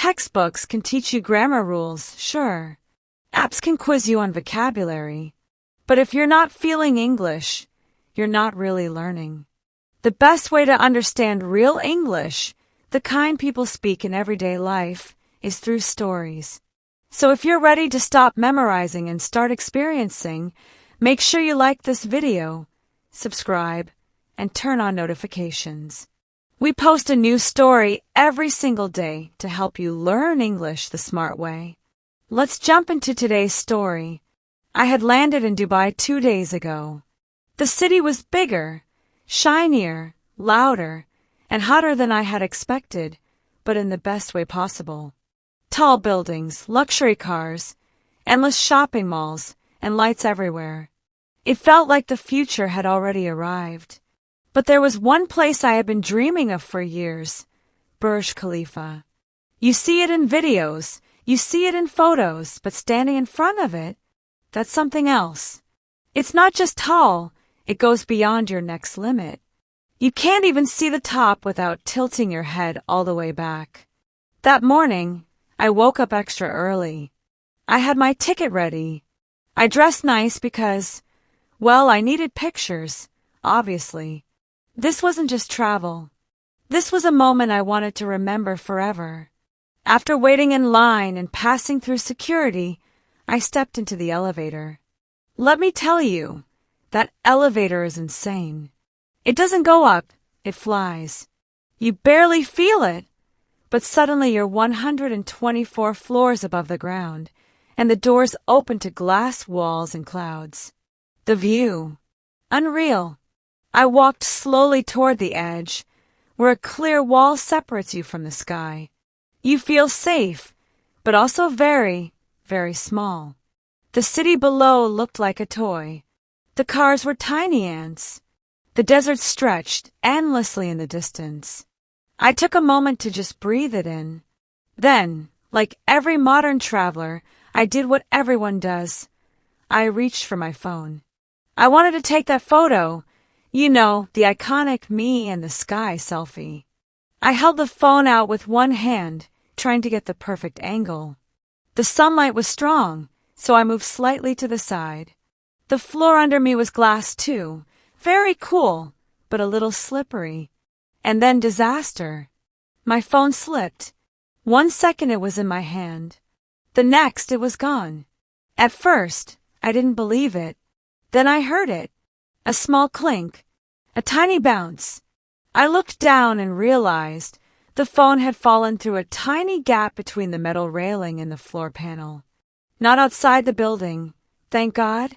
Textbooks can teach you grammar rules, sure. Apps can quiz you on vocabulary. But if you're not feeling English, you're not really learning. The best way to understand real English, the kind people speak in everyday life, is through stories. So if you're ready to stop memorizing and start experiencing, make sure you like this video, subscribe, and turn on notifications. We post a new story every single day to help you learn English the smart way. Let's jump into today's story. I had landed in Dubai 2 days ago. The city was bigger, shinier, louder, and hotter than I had expected, but in the best way possible. Tall buildings, luxury cars, endless shopping malls, and lights everywhere. It felt like the future had already arrived. But there was one place I had been dreaming of for years, Burj Khalifa. You see it in videos, you see it in photos, but standing in front of it, that's something else. It's not just tall, it goes beyond your next limit. You can't even see the top without tilting your head all the way back. That morning, I woke up extra early. I had my ticket ready. I dressed nice because, well, I needed pictures, obviously. This wasn't just travel. This was a moment I wanted to remember forever. After waiting in line and passing through security, I stepped into the elevator. Let me tell you, that elevator is insane. It doesn't go up, it flies. You barely feel it, but suddenly you're 124 floors above the ground, and the doors open to glass walls and clouds. The view, unreal. I walked slowly toward the edge, where a clear wall separates you from the sky. You feel safe, but also very, very small. The city below looked like a toy. The cars were tiny ants. The desert stretched endlessly in the distance. I took a moment to just breathe it in. Then, like every modern traveler, I did what everyone does. I reached for my phone. I wanted to take that photo. You know, the iconic me and the sky selfie. I held the phone out with one hand, trying to get the perfect angle. The sunlight was strong, so I moved slightly to the side. The floor under me was glass too, very cool, but a little slippery. And then disaster. My phone slipped. 1 second it was in my hand. The next it was gone. At first, I didn't believe it. Then I heard it. A small clink. A tiny bounce. I looked down and realized the phone had fallen through a tiny gap between the metal railing and the floor panel. Not outside the building, thank God,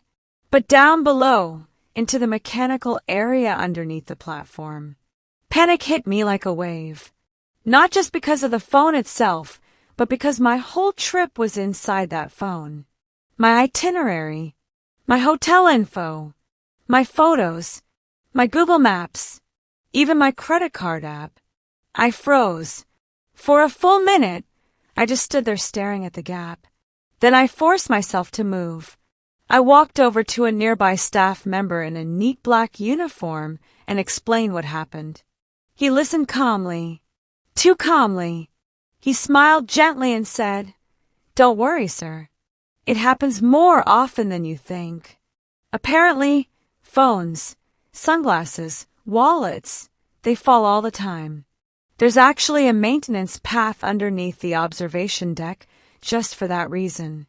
but down below, into the mechanical area underneath the platform. Panic hit me like a wave. Not just because of the phone itself, but because my whole trip was inside that phone. My itinerary, my hotel info, my photos, my Google Maps, even my credit card app. I froze. For a full minute, I just stood there staring at the gap. Then I forced myself to move. I walked over to a nearby staff member in a neat black uniform and explained what happened. He listened calmly, too calmly. He smiled gently and said, "Don't worry, sir. It happens more often than you think. Apparently, phones, sunglasses, wallets, they fall all the time. There's actually a maintenance path underneath the observation deck just for that reason."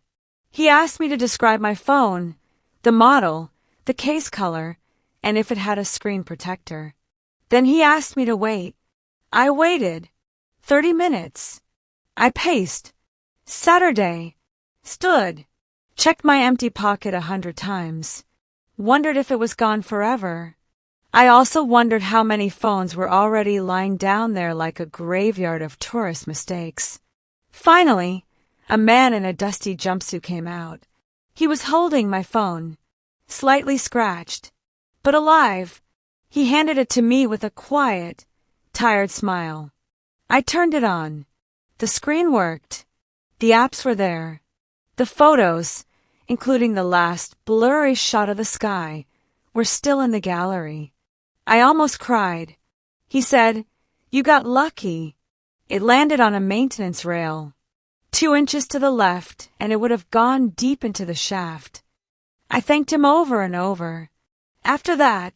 He asked me to describe my phone, the model, the case color, and if it had a screen protector. Then he asked me to wait. I waited. 30 minutes. I paced. Saturday. Stood. Checked my empty pocket 100 times. Wondered if it was gone forever. I also wondered how many phones were already lying down there like a graveyard of tourist mistakes. Finally, a man in a dusty jumpsuit came out. He was holding my phone, slightly scratched, but alive. He handed it to me with a quiet, tired smile. I turned it on. The screen worked. The apps were there. The photos, including the last blurry shot of the sky, were still in the gallery. I almost cried. He said, "You got lucky." It landed on a maintenance rail. 2 inches to the left, and it would have gone deep into the shaft. I thanked him over and over. After that,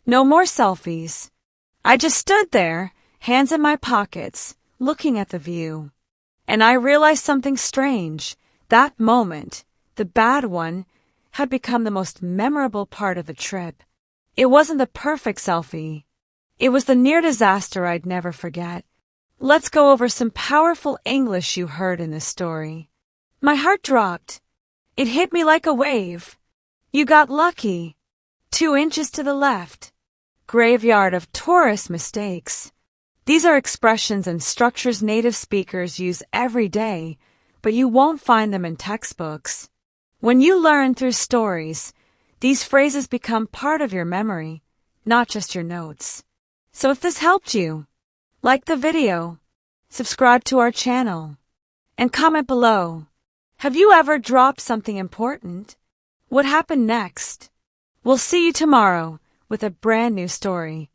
no more selfies. I just stood there, hands in my pockets, looking at the view. And I realized something strange. That moment, the bad one, had become the most memorable part of the trip. It wasn't the perfect selfie. It was the near disaster I'd never forget. Let's go over some powerful English you heard in this story. My heart dropped. It hit me like a wave. You got lucky. 2 inches to the left. Graveyard of tourist mistakes. These are expressions and structures native speakers use every day, but you won't find them in textbooks. When you learn through stories, these phrases become part of your memory, not just your notes. So if this helped you, like the video, subscribe to our channel, and comment below. Have you ever dropped something important? What happened next? We'll see you tomorrow with a brand new story.